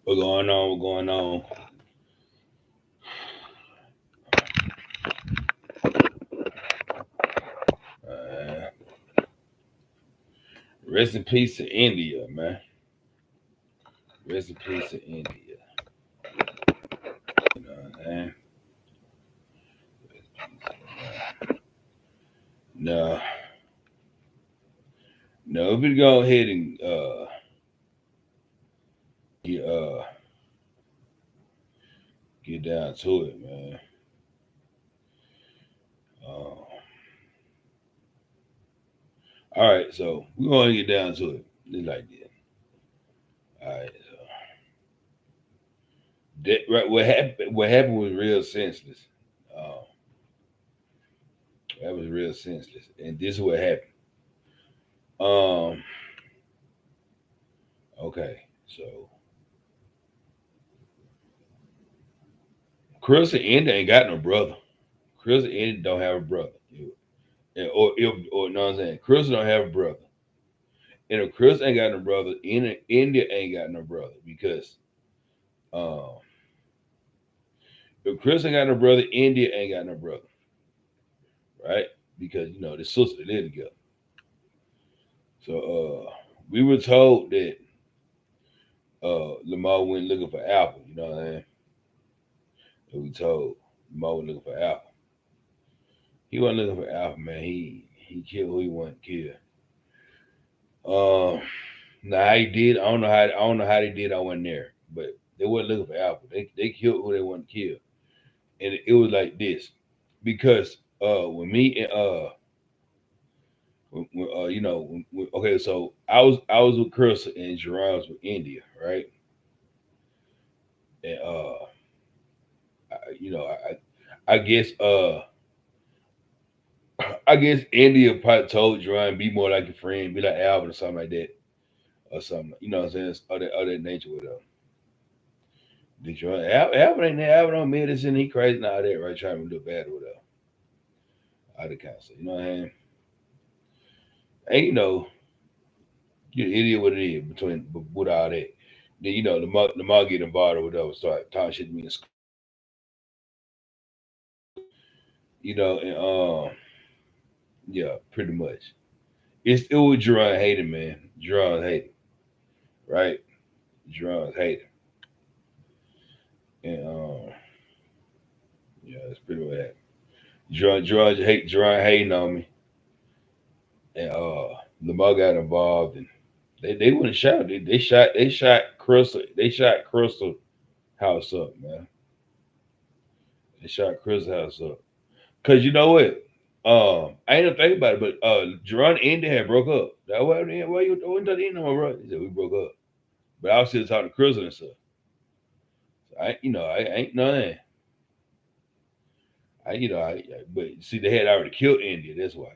What's going on? What's going on? Uh, Rest in peace to India, man. Rest in peace to India. You know what I'm saying? No, no. We go ahead and get get down to it, man. All right, so we're gonna get down to it. Just like that. All right. So right, what happened? What happened was real senseless. Uh, that was real senseless, and this is what happened. Um. Okay. So Chris and India ain't got no brother. Chris and India don't have a brother. Or you know what I'm saying? Chris don't have a brother. And if Chris ain't got no brother, India ain't got no brother because um, if Chris ain't got no brother, India ain't got no brother, right? Because the sister live together. So we were told that Lamar went looking for Apple. You know what I mean? And we told Lamar went looking for Apple. He wasn't looking for Apple, man. He killed who he wanted to kill. Now he did. I don't know how they did. I wasn't there, but they wasn't looking for Apple. They killed who they wanted to kill, and it was like this because when me and okay, so I was with Chris and Jerron was with India, right? And I guess I guess India probably told Jerron be more like a friend, be like Alvin or something like that, or something. You know what I'm saying? Other nature with them. Did Jerron Alvin ain't there? Alvin on medicine, he crazy and all that, right? Trying to do bad with them. Other kind of stuff. You know what I mean? And it is what it is between with all that. Then the mug get involved or whatever, start talking shit to me in school. And yeah, pretty much. It was Jerron Hayden, man. Jerron Hayden, right? Jerron Hayden, and yeah, that's pretty much that. Jerron Hayden on me, and Lamar got involved, and they wouldn't shout. They shot Crystal. They shot Crystal house up, man. They shot Crystal house up. Cause you know what? I ain't even think about it, but Jerron and Andy had broke up. That why you went to the end of my brother? He said we broke up. But I was still talking to Chris and stuff. So I ain't nothing. But see, they had already killed India. That's why.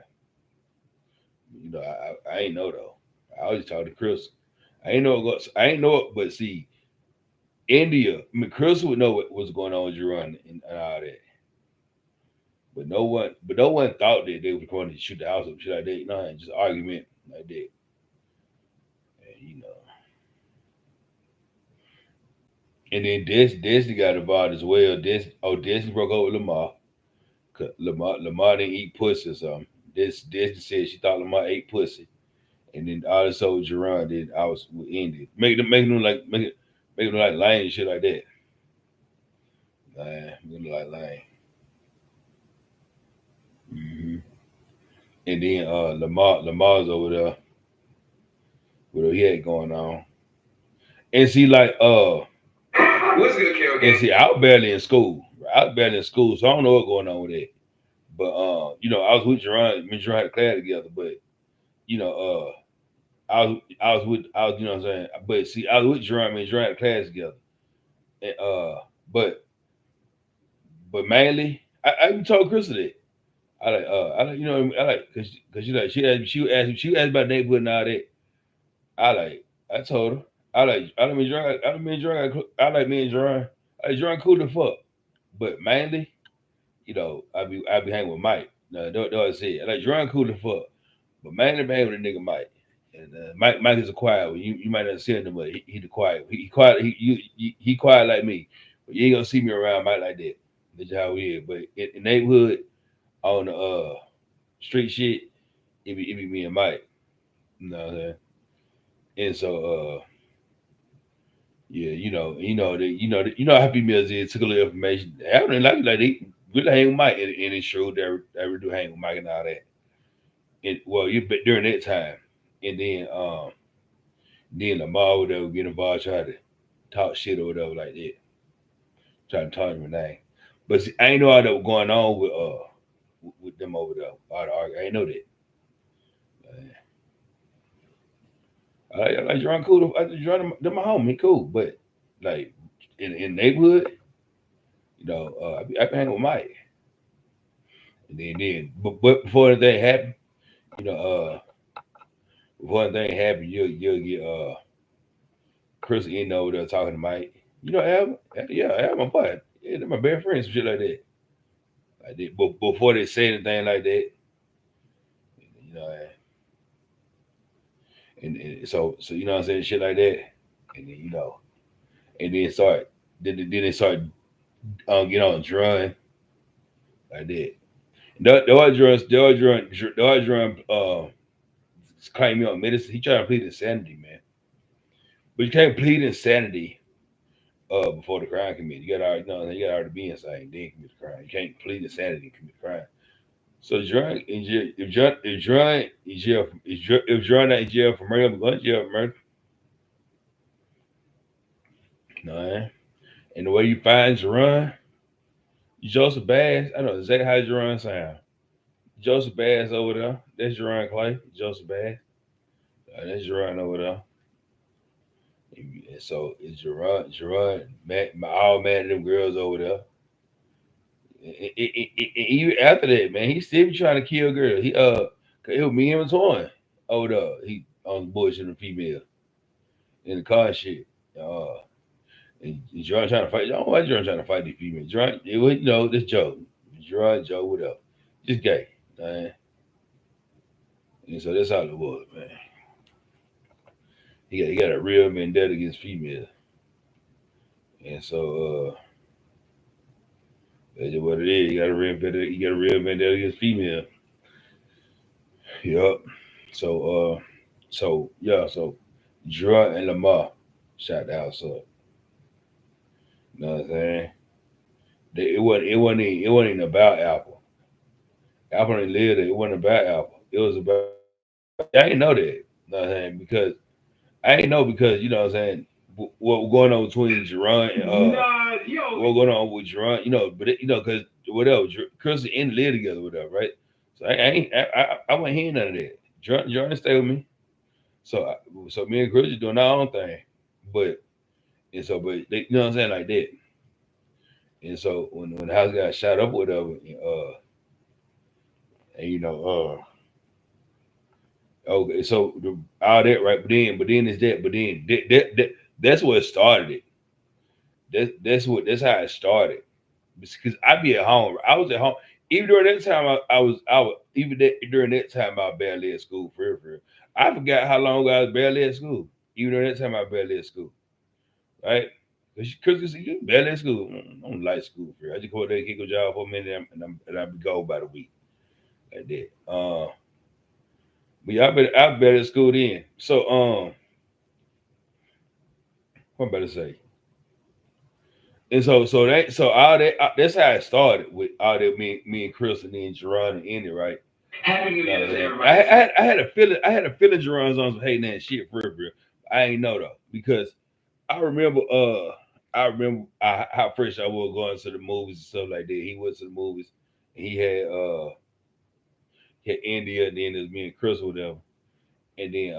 I ain't know though. I was just talking to Chris. I ain't know it, but see, India. I mean, Chris would know what was going on with Jerron and all that. But no one thought that they were going to shoot the house up, shit like that. No, just argument like that. And, and then Destiny got involved as well. Destiny broke up with Lamar. 'Cause Lamar didn't eat pussy or something. Destiny said she thought Lamar ate pussy, and then all this old Jerron did. I was with Indy, make them like lying and shit like that. Make them like lying. hmm And then Lamar's over there with what he had going on, and see like What's good, Carol? and see I was barely in school. I was barely in school, so I don't know what's going on with that. But I was with Jerron. Me and Jerron had a class together, but you know, I was, you know what I'm saying. But see, I was with Jerome and Jerome had a class together. And but mainly, I even told Crystal that. Cause she asked about neighborhood and all that. I told her, I like me and Jerome. I like Jerome cool the fuck. But mainly, I be hanging with Mike. No, don't I say it. I like Jerome cool the fuck. But mainly, I be hanging with the nigga Mike. And Mike is a quiet one. You might not see him, but he the quiet. He quiet. He quiet like me. But you ain't gonna see me around Mike like that. That's just how he is. But in neighborhood on the street shit, it be me and Mike. You know what I'm saying? And so yeah, you know how females is took a little information. I don't like they really hang with Mike, and it's true they really do hang with Mike and all that. And well, you but during that time, and then the mall would ever get involved, try to talk shit or whatever like that, trying to tarnish my name. But see, I ain't know all that was going on with them over there. All the argument. I ain't know that. I like Jerron cool. I just Jerron them my home. He cool, but like in neighborhood, I be hanging with Mike, and but before anything happened, you know, before anything happened, you'll get Chris in over there talking to Mike. You know, Al, yeah, Al, my boy, yeah, they're my best friends, some shit like that. Like that. But before they say anything like that, you know, and so you know what I'm saying, shit like that, and then and then start then they start get on drawing like that. The claim me on medicine. He trying to plead insanity, man. But you can't plead insanity before the crime committed. You gotta already be insane, then commit the crime. You can't plead insanity and commit the crime. So drunk in jail, if drunk in jail, if drunk not in jail for murder, I'm going to jail for murder. No, man. And the way you find Jerron, Joseph Bass, I know exactly how Jerron sound. Joseph Bass over there, that's Jerron Clay. Joseph Bass, that's Jerron over there. And so it's Jerron, all mad at them girls over there. Even after that, man, he still be trying to kill girls. It was me and Toyin over there. He on bullshit the female in the car and shit. Uh, and Jerron trying to fight. I don't know why Jerron trying to fight the female. Jerron, it was this Joe. Jerron, Joe, whatever. Just gay, man. And so that's how it was, man. He got a real vendetta against females, and so that's just what it is. He got a real vendetta against female. Yup. So so Jerron and Lamar shot the house up. You know what I'm saying? It wasn't even about Apple. Apple didn't live there. It wasn't about Apple. It was about I didn't know that. You know what I'm saying? Because I ain't know because you know what I'm saying what was going on between Jerron and what going on with Jerron, but because whatever, Chris and Andy live together, whatever, right? So I wasn't hearing none of that. Jerron stay with me, so so me and Chris are doing our own thing, but but they, you know what I'm saying, like that. And so when the house got shot up, whatever, and okay, so all that right, but then it's that, but then that's what started it. That's how it started. Because I be at home. I was at home. Even during that time, I was even during that time I was barely at school for real, for real. I forgot how long I was barely at school. Even during that time I was barely at school, right? Because you barely at school. I don't like school for real. I just go there, kick a job for a minute, and I be gone by the week like that. But yeah, I better at school then. So what I'm about to say. And so all that that's how it started with all that me and Chris and then Jerron and Andy, right? Happy New Year to everybody. I had a feeling Jerron's on some hating that shit for real. I ain't know though because I remember how fresh I was going to the movies and stuff like that. He went to the movies and he had India and then it was me and Chris with them. And then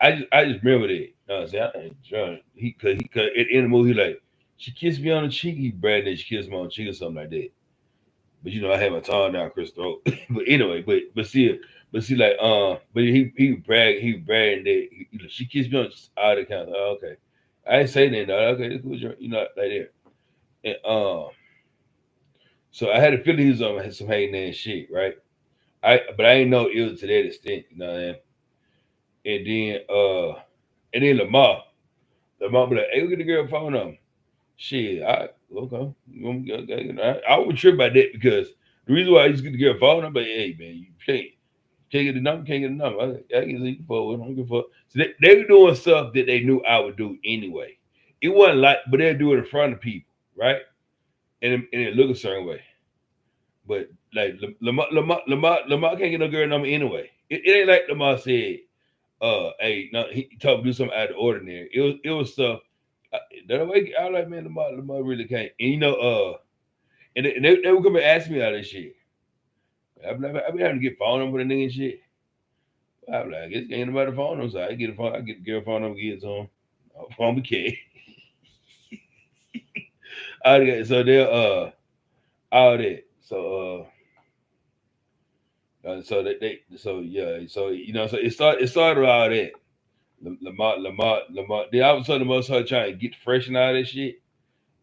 I just remember that. You know what I'm saying? John, cause at the end of the movie he like she kissed me on the cheek, he bragged that she kissed me on the cheek or something like that. But I had my tongue down Chris' throat. But anyway, but see like but he bragged that she kissed me on all the kind. Oh, okay. I ain't say that though. Okay, this was like that. And so I had a feeling he was on some hating and shit, right? But I didn't know it was to that extent, you know what I mean? and then Lamar be like, hey, look at the girl phone number. Shit, I would trip about that because the reason why I used to get the girl phone number, hey man, you can't get the number, can't get the number. I can see forward, I don't give a fuck. So they were doing stuff that they knew I would do anyway. It wasn't like, but they'd do it in front of people, right? And it look a certain way. But like Lamar can't get no girl number anyway. It ain't like Lamar said, hey, no, he told me to do something out of the ordinary. It was stuff that way. I was like, man, Lamar really can't. And and they were gonna ask me all this shit. I be having to get phone number and nigga and shit. I'm like, I guess ain't nobody phone number, so I get the girl phone number, get it to him. Phone me so they're all that. So it started all that. Lamar. Then all of a sudden, Lamar started trying to get fresh and all that shit.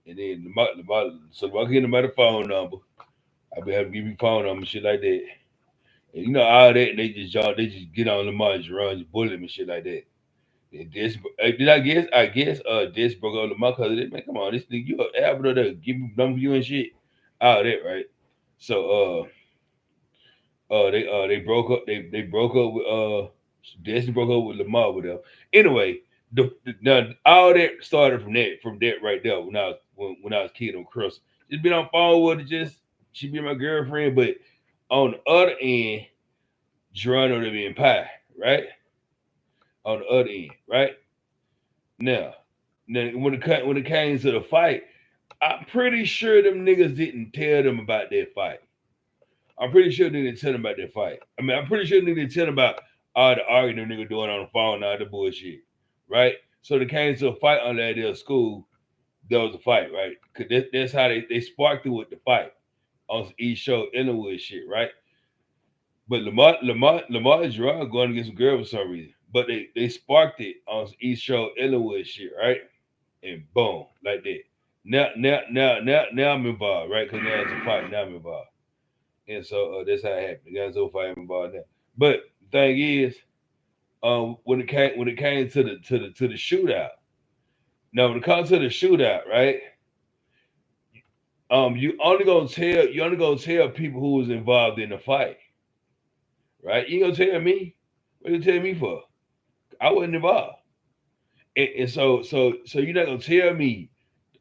And then Lamar getting him the phone number. I be having to give you phone number and shit like that. And all that, and they just get on Lamar and just run, just bullet him and shit like that. And Des broke up Lamar because of that. Man, come on, this nigga, you an average to give me number you and shit. All that, right? So they broke up. They broke up with Destiny broke up with Lamar with them. Anyway, now all that started from that right there when I was kid on Chris. Just been on phone with her, just she be my girlfriend, but on the other end, Geronimo to be in pie, right? On the other end, right? Now when it came to the fight, I'm pretty sure them niggas didn't tell them about that fight. I'm pretty sure they didn't tell them about that fight. I mean, I'm pretty sure they didn't tell them about all the arguing them nigga doing on the phone and all the bullshit, right? So they came to a fight on that day of school. There was a fight, right? Cause that's how they sparked it with the fight on East Show Illinois shit, right? But Lamar and Gerard going against a girl for some reason. But they sparked it on East Show Illinois shit, right? And boom, like that. Now I'm involved, right? Because now it's a fight. Now I'm involved. And so that's how it happened. Got so fight involved now. But the thing is, when it came to the shootout. Now when it comes to the shootout, right? You only gonna tell people who was involved in the fight, right? You ain't gonna tell me. What you tell me for? I wasn't involved, and so you're not gonna tell me,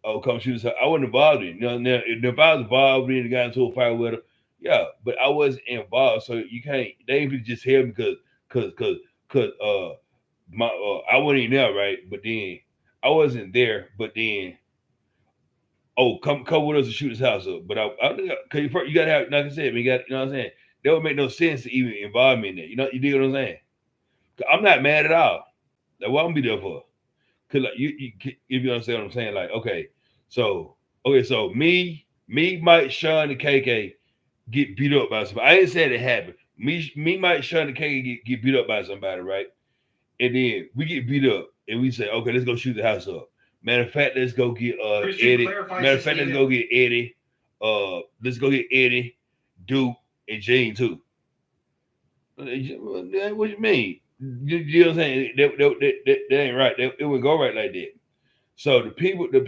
oh, come shoot us. I wasn't involved in. Now if I was involved in, got into a fight with her, yeah, but I wasn't involved, so you can't. They ain't just tell me because my I wasn't even there, right? But then I wasn't there, but then. Oh, come with us to shoot his house up. But cause you gotta have, like I said, you know what I'm saying? That would make no sense to even involve me in that. You dig what I'm saying? I'm not mad at all. Like, what I'm gonna be there for? Cause like you if you understand what I'm saying, like, so me, Mike, Sean, and KK get beat up by somebody. I ain't saying it happened. Me, Mike, Sean, and KK get beat up by somebody, right? And then we get beat up and we say, okay, let's go shoot the house up. Matter of fact, let's go get Eddie. Matter of fact, let's go get Eddie. Let's go get Eddie, Duke, and Gene too. What you mean? You know what I'm saying? That ain't right. It would go right like that. So the people that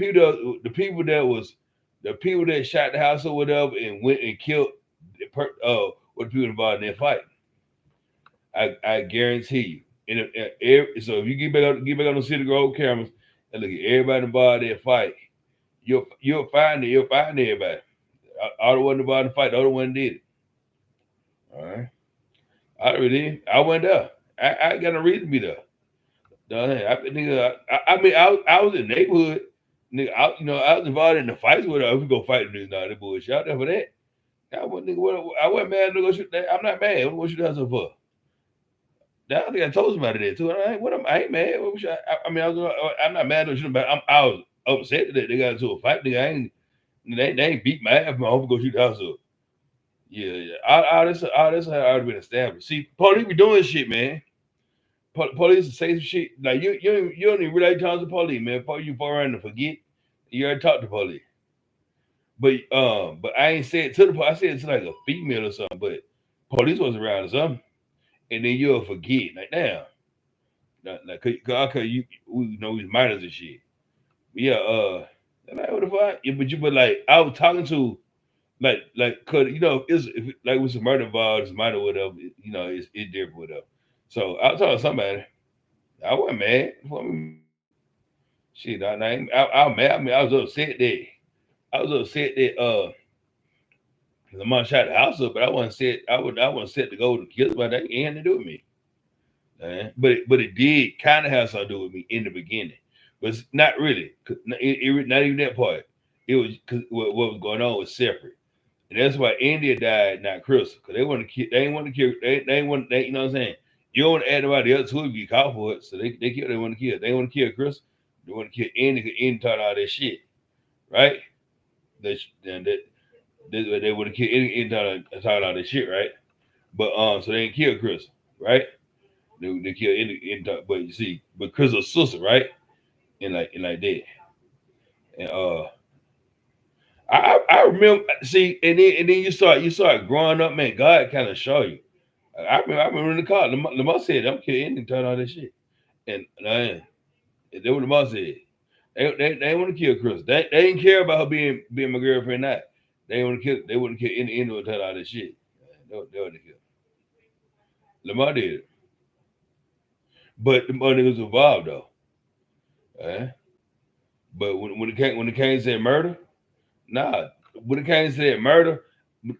shot the house or whatever and went and killed what the people involved in that fight. I guarantee you. So if you get back on the City Grove cameras and look at everybody involved in that fight, you'll find everybody. All the one involved in the fight, the other one did it. All right. I went there. I got no reason to be there. I was in the neighborhood. Nigga, I was involved in the fights with her. If we go fight niggas now, that bullshit. Out there for that. I wasn't mad to go shoot that. I'm not mad. What you done so for? I think I told somebody that too. I ain't mad. I'm not mad at them. I was upset that they got into a fight. Nigga, they ain't beat my ass. My home go shoot the house up. Yeah. All this had already been established. See, police be doing shit, man. Police say some shit like you don't even really talk to police, man. Before you fall around and forget, you already talked to police. But I ain't said to the police. I said it to like a female or something. But police was around or something. And then you'll forget. Like, damn. Like, cause we know we minors and shit. Yeah, I'm like, what the fuck? Yeah, but like, I was talking to cause it's if like with some murder involved, it's minor whatever. It's different whatever. So I was talking to somebody. I wasn't mad. Shit, I was mad. I mean, I was upset that the mom shot the house up, but I wasn't set. I wasn't set to go to kill, but that ain't nothing to do with me. But it did kind of have something to do with me in the beginning, but it's not really. Not even that part. It was because what was going on was separate, and that's why India died, not Crystal, because they want to kill. They ain't want to kill. They ain't want. You know what I'm saying? You don't want to add about the other two if you get caught for it. So they kill. They want to kill. They want to kill Crystal. They want to kill India. Because India taught all that shit, right? They would have killed India. Taught all that shit, right? But so they didn't kill Crystal, right? They kill but you see, but Crystal's sister, right? And like that. And I remember see, and then you start growing up, man. God kind of show you. I remember in the car, Lamar said, "I'm killing Indian, turn all this shit," and that's what Lamar said. They want to kill Crystal. They didn't care about her being my girlfriend. Not they want to kill. They wouldn't kill Indian or turn all this shit. They would kill. Lamar did, but the money was involved though. Uh, but when it came to murder, nah. When it came to murder,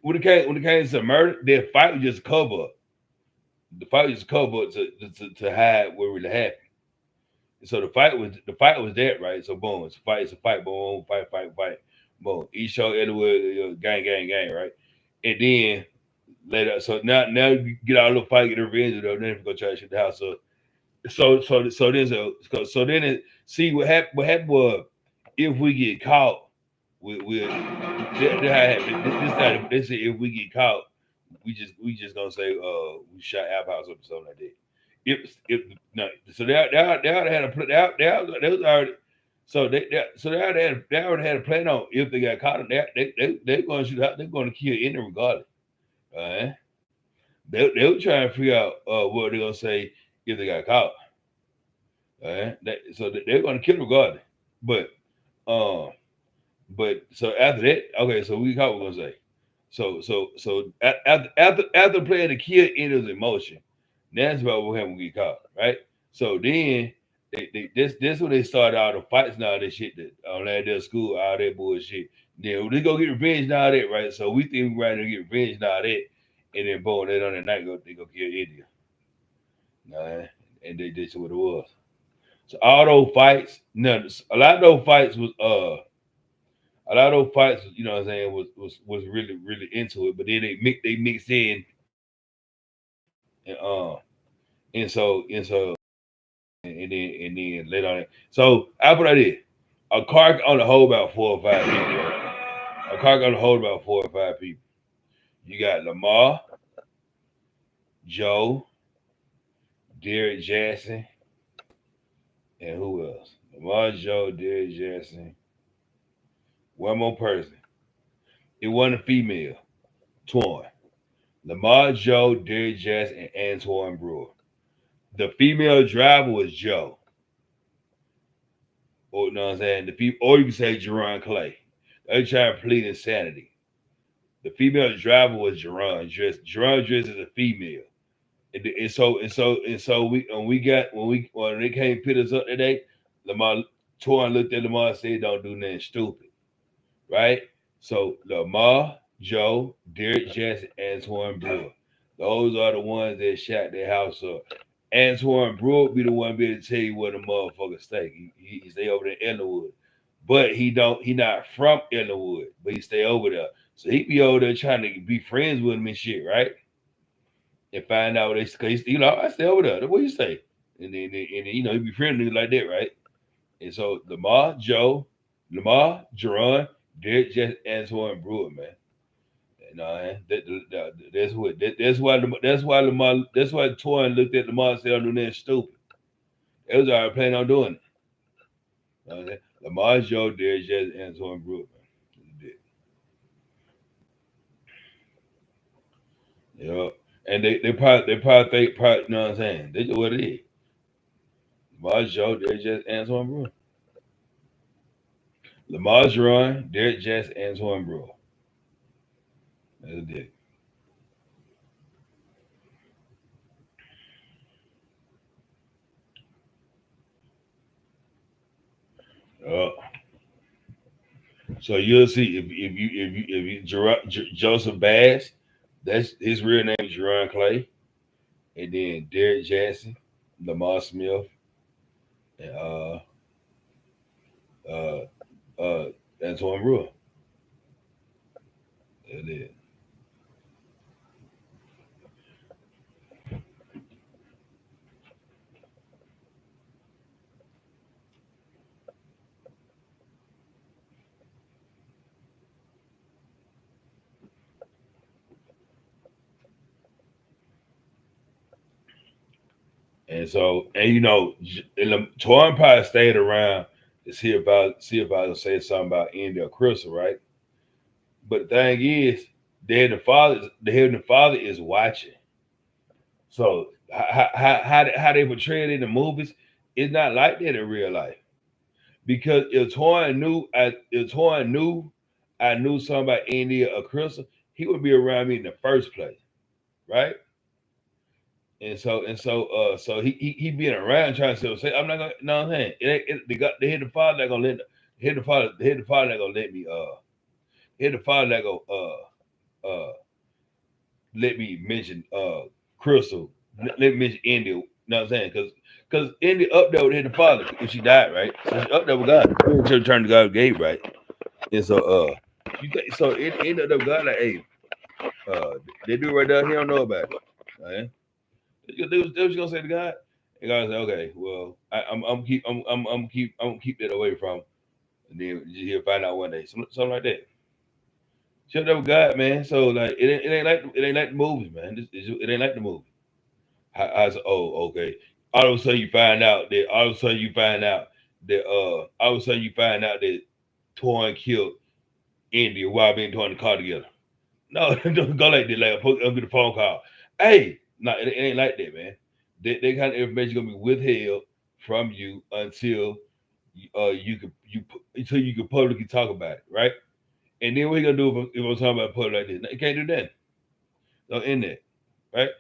when it came to murder, their fight was just cover up. The fight was just cover up to hide what really happened. So the fight was that right. So boom, it's a fight, boom, fight, boom. Each show everywhere, gang, right? And then later, so now you get out of the fight, get revenge, or then go try to shoot the house. So then see what happened was if we get caught, this time they say if we get caught, we just gonna say we shot Al House up or something like that. If no, so they already had a plan. They was already they already had a plan on if they got caught. They're going to shoot out. They're going to kill any regardless. Uh, they were trying to figure out what they're gonna say if they got caught. They're going to kill regardless. But um, so after that, okay, so we caught. We're gonna say. After playing the kid in his emotion, that's about what happened when we get caught, right? So then this when they started all the fights and all that shit that on that school, all that bullshit. Then they go get revenge and all that, right? So we think we're right to get revenge and all that, and then boom, they on that night they go kill India, nah, and that's what it was. So all those fights, no, a lot of those fights was a lot of those fights, you know what I'm saying, was really, really into it. But then they mixed in and and then later on. So I put that in. A car on the hold about 4 or 5 people. A car on the hold about 4 or 5 people. You got Lamar, Joe, Derek Jackson, and who else? Lamar, Joe, Derek Jackson. One more person. It wasn't a female. Torn. Lamar, Joe, Derek Jackson, and Antoine Brewer. The female driver was Joe. Or you know what I'm saying? Or you can say Jerron Clay. They trying to plead insanity. The female driver was Jerron dressed. Jerron dressed as a female. And so when they came pick us up today, Lamar Torn looked at Lamar and said, "Don't do nothing stupid." Right? So Lamar, Joe, Derek Jackson, Antoine Brewer. Those are the ones that shot their house up. Antoine Brewer be the one be to tell you where the motherfucker stay. He stay over there in Ellenwood. But he not from Ellenwood, but he stay over there. So he be over there trying to be friends with him and shit, right? And find out they cause I stay over there. What you say? And then he be friendly like that, right? And so Lamar, Jerron, Derek Jess, Antoine Brewer, man. That's why Toyin looked at Lamar and said, "I'm doing that stupid." It was already planning on doing it. You know what I'm saying? Lamar, Joe, Derek Jess, Antoine Brewer, man. You know, and they probably think, you know what I'm saying? They just what it is. Lamar Joe, Derrick Jess, Antoine Brewer. Lamar Jerron, Derrick Jess, Antoine Brewer. That's it. Uh, so you'll see if you Joseph Bass, that's his real name is Jerron Clay, and then Derrick Jackson, Lamar Smith, and uh uh Antoine Brewer. That's it. And so, and Torn probably stayed around to see if I was say something about Indy or Crystal, right? But the thing is, the head and the father is watching. So how they portray it in the movies, it's not like that in real life. Because if Torn knew I knew something about India or Crystal, he would be around me in the first place, right? So he being around trying to say I'm not gonna no I'm saying the head and father not gonna let the head and father not gonna let me head and father not gonna let me mention Crystal, let me mention India. You know what I'm saying? Because India up there with the father if she died, right? So she up there with God. She turned to God gave, right? And so you think so in up there with God like, hey, they do right there, he don't know about it. Right? They was gonna say to God. And God said, okay, well, I'm keep that away from him. And then he'll find out one day. Something like that. Shut up, God, man. So like it ain't like the movies, man. It ain't like the movie. I said, oh, okay. All of a sudden you find out that Torn killed India while being torn in the car together. No, it doesn't go like that. Like I'll get a phone call. Hey, no, it ain't like that, man. That kind of information gonna be withheld from you until you can publicly talk about it, right? And then what he gonna do if I'm talking about public like this? You can't do that. Don't end that, right?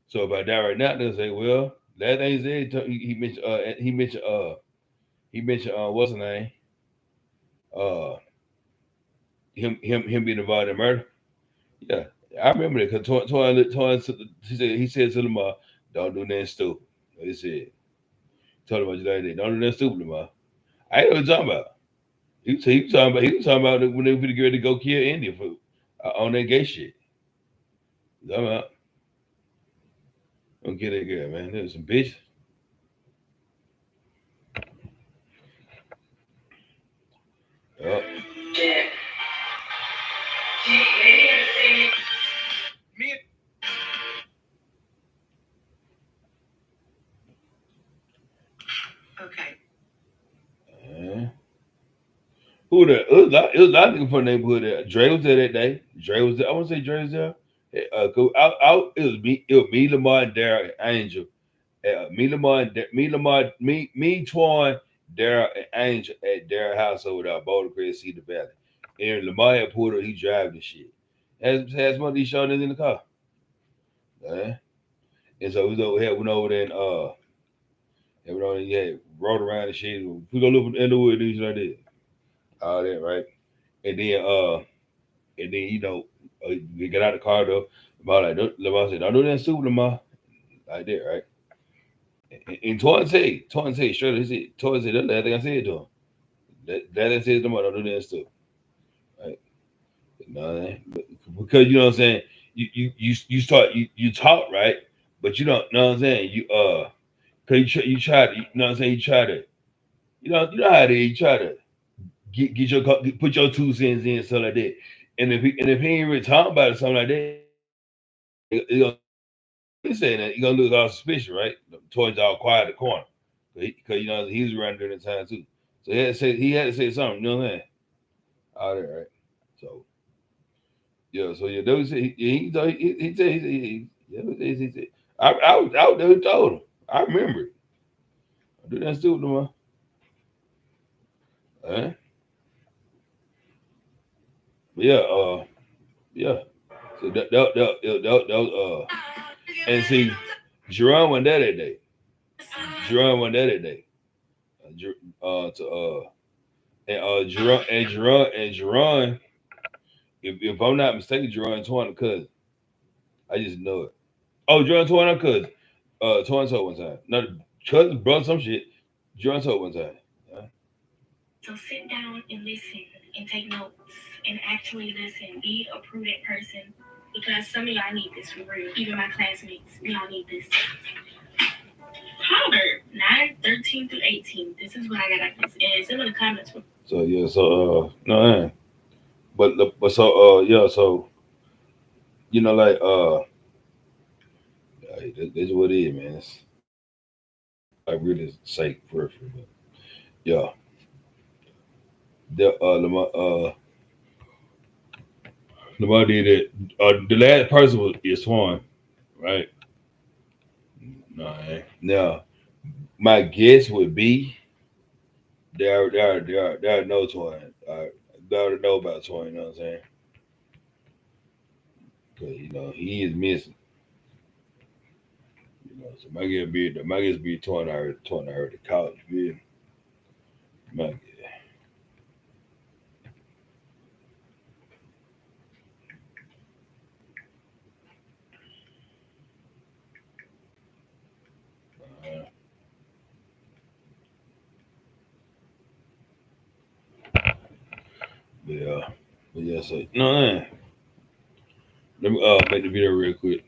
So if I die right now, they'll say, well, last thing he said, he mentioned what's his name? Uh, him being involved in murder. Yeah, I remember that because he said to Lamar, "Don't do nothing stupid." He said, told him about that. Don't do nothing stupid, Lamar. I ain't know what he's talking about. He was talking about when they were getting ready to go kill India for on that gay shit. He's talking about don't kill that girl, man. There was some bitch. Oh, uh, who the? It was a lot of niggas from the neighborhood there. Dre was there that day. Dre was there. I want to say Dre was there. It was me, Lamar, and Daryl and Angel. Me, Twan, Daryl, and Angel at Daryl house over there, Boulder Crest, Cedar Valley. And Lamar had pulled up, he driving the shit. Has one of these showing in the car. Uh, and so we was over here, went over there and went over there, yeah, rode around and shit. We go look in the wood, these like that. All that, right? And then we get out of the car though. Lamar said, don't do that stupid, Lamar. Like that, right? And Torrance said, straight, he said, Torrance said, that's the last thing I said to him. That says no more, don't do that stuff. Right? No, because you know what I'm saying, you start you talk, right? But you don't know what I'm saying. Cause you try to, you know what I'm saying, you try to, you know how it is, you try to put your 2 cents in, stuff like that. And if he ain't really talking about it, something like that, he gonna he saying that he gonna lose all suspicion, right? Towards all quiet in the corner, because he was around during the time too. So he had to say something, you know what I'm saying? All that, right? So yeah, so yeah, that was he said he said I was there, told him. I remember it. Do that stupid man. Eh? But yeah, yeah. So and see, Jerron went there that day. Jerron went there that day. To Jerron, if I'm not mistaken, Jerron torn a cousin. I just know it. Oh, Jerron torn a cousin. Torn told one time. No, the cousin brother some shit. Jerron told one time. So sit down and listen and take notes and actually listen. Be a prudent person because some of y'all need this for real. Even my classmates, we all need this. Proverb 9:13 through 18. This is what I got out this. And it's in the comments. So yeah, so no, but so yeah, so like that's what it is, man. It's, I really say peripheral, but yeah, the did it. The last person is Swan, right? No, now my guess would be there are no Twan. They already know about Twan. You know what I'm saying? Because he is missing. So my guess be Twan already college. Yeah, my guess. Uh, yeah, but yeah. So no, let me make the video real quick.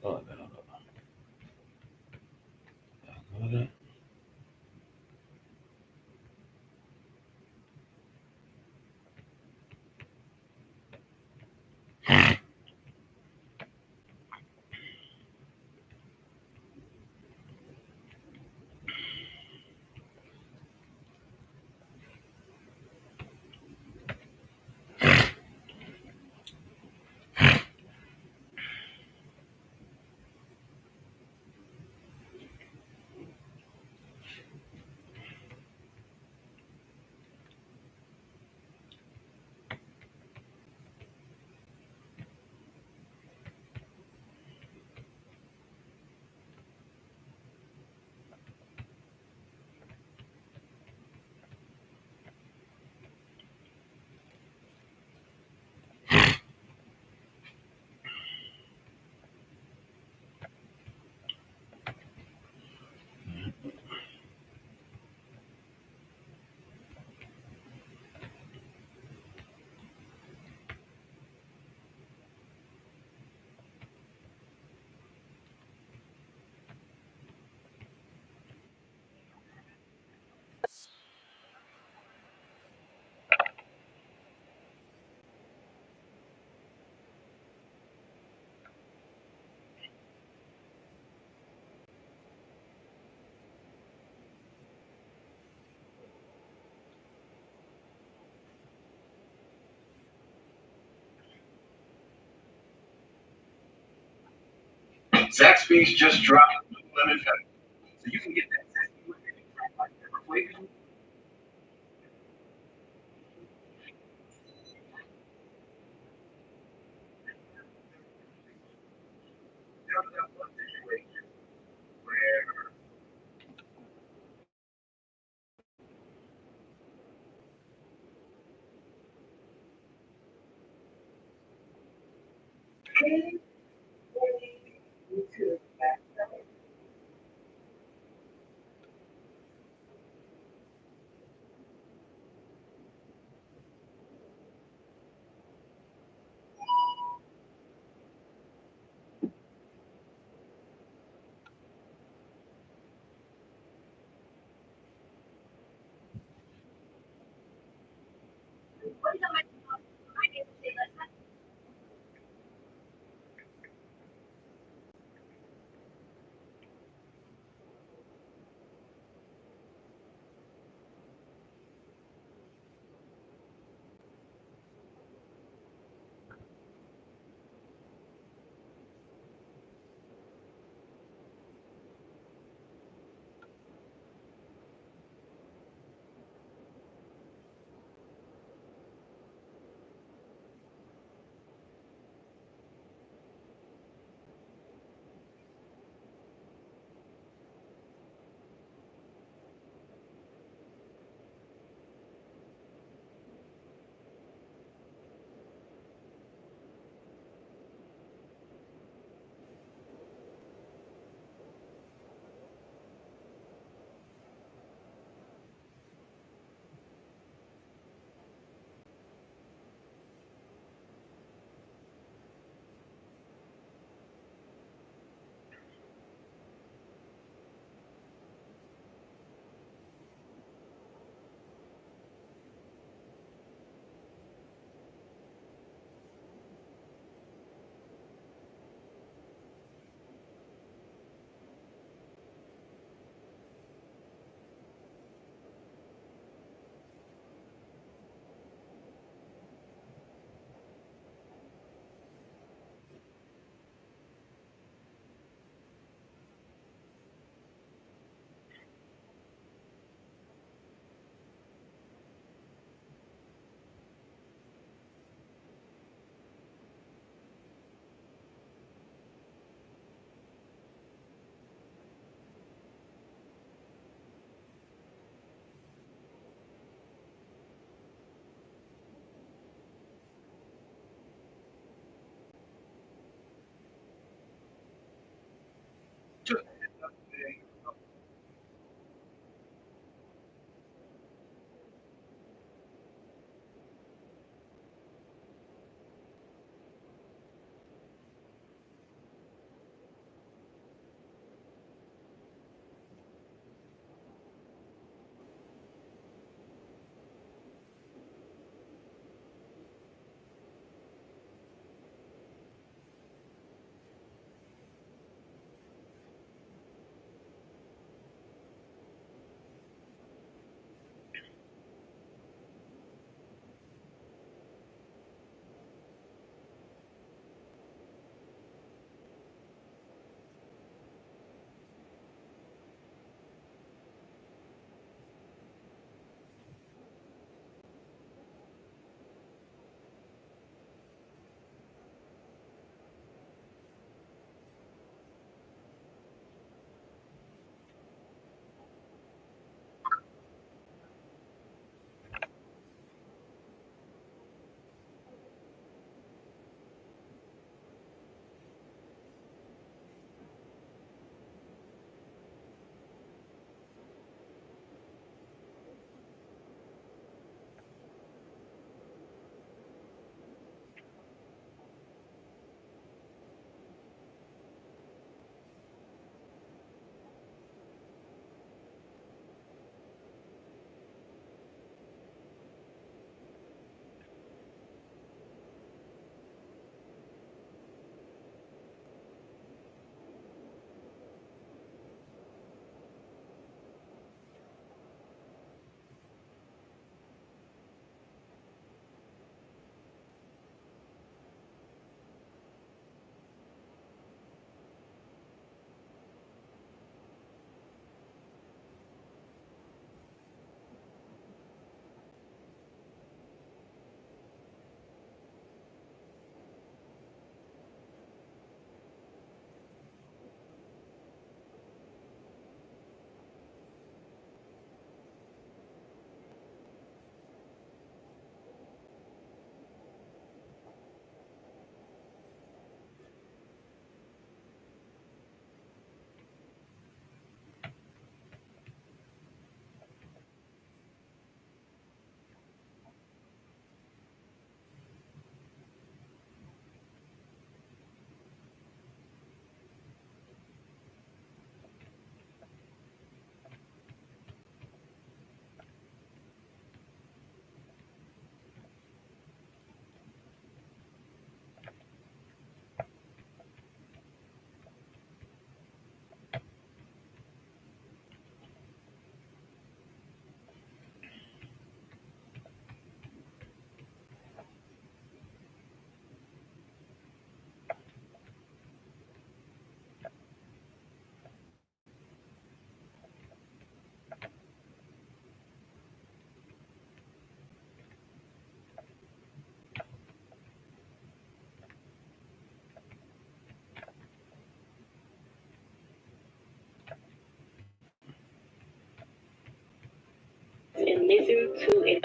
Oh, no, no. Zaxby's just dropped lemon pepper, so you can get that zesty like pepper flavor. Down to that one situation where Just and listen to it.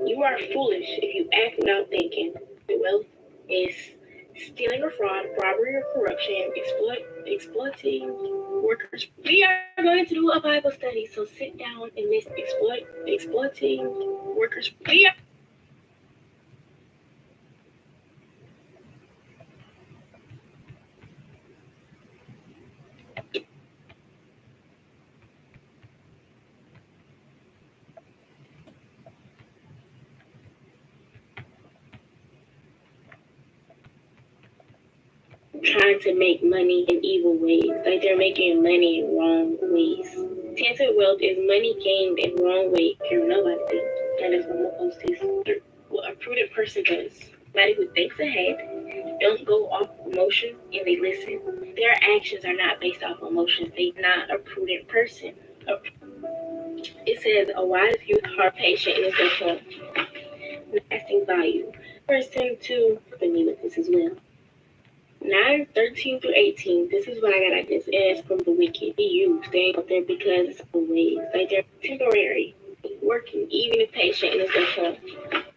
You are foolish if you act without thinking. Wealth is stealing or fraud, robbery or corruption, exploiting workers. We are going to do a Bible study, so sit down and listen. Exploiting workers. We are trying to make money in evil ways. Like they're making money in wrong ways. Tainted wealth is money gained in wrong way. Can nobody think that is what most is. What a prudent person does. Somebody who thinks ahead, don't go off emotion, and they listen. Their actions are not based off emotions. They're not a prudent person. It says a wise youth are patient in his form, lasting value. Verse 10 to let me with this as well. 9, 13 through 18. This is what I got at this. And it's from the wicked. Be you staying out there because it's always like they're temporary. Working, even if patient in his form.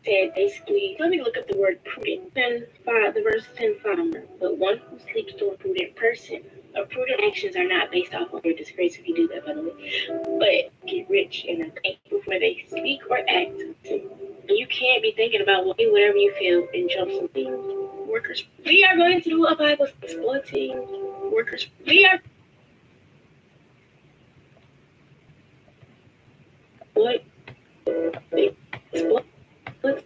Said basically, let me look up the word prudent. 10:5, the verse 10:5. But one who sleeps to a prudent person Prudent actions are not based off of your disgrace if you do that, by the way. But get rich and are thankful before they speak or act. You can't be thinking about whatever you feel and jump some things. Workers, we are going to do a Bible exploiting workers. We are what exploiting workers.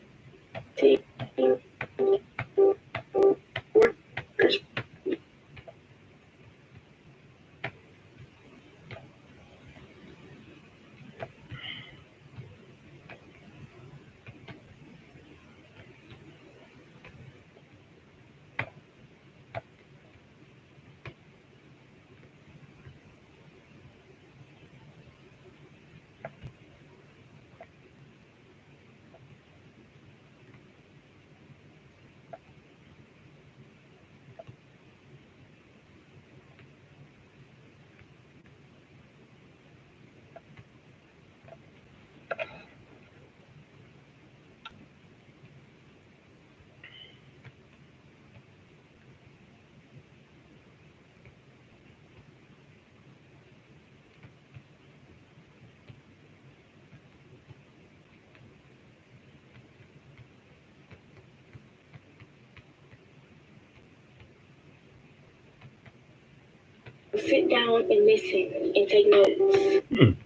Sit down and listen and take notes.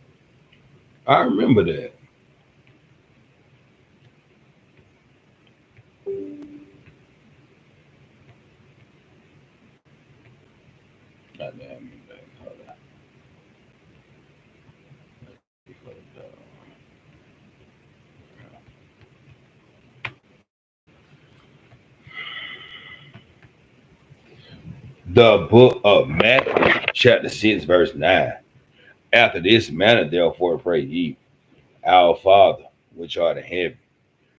I remember that. Goddamn. Hold on. The book of Matthew, chapter 6, verse 9. After this manner, therefore, pray ye, Our Father, which art in heaven,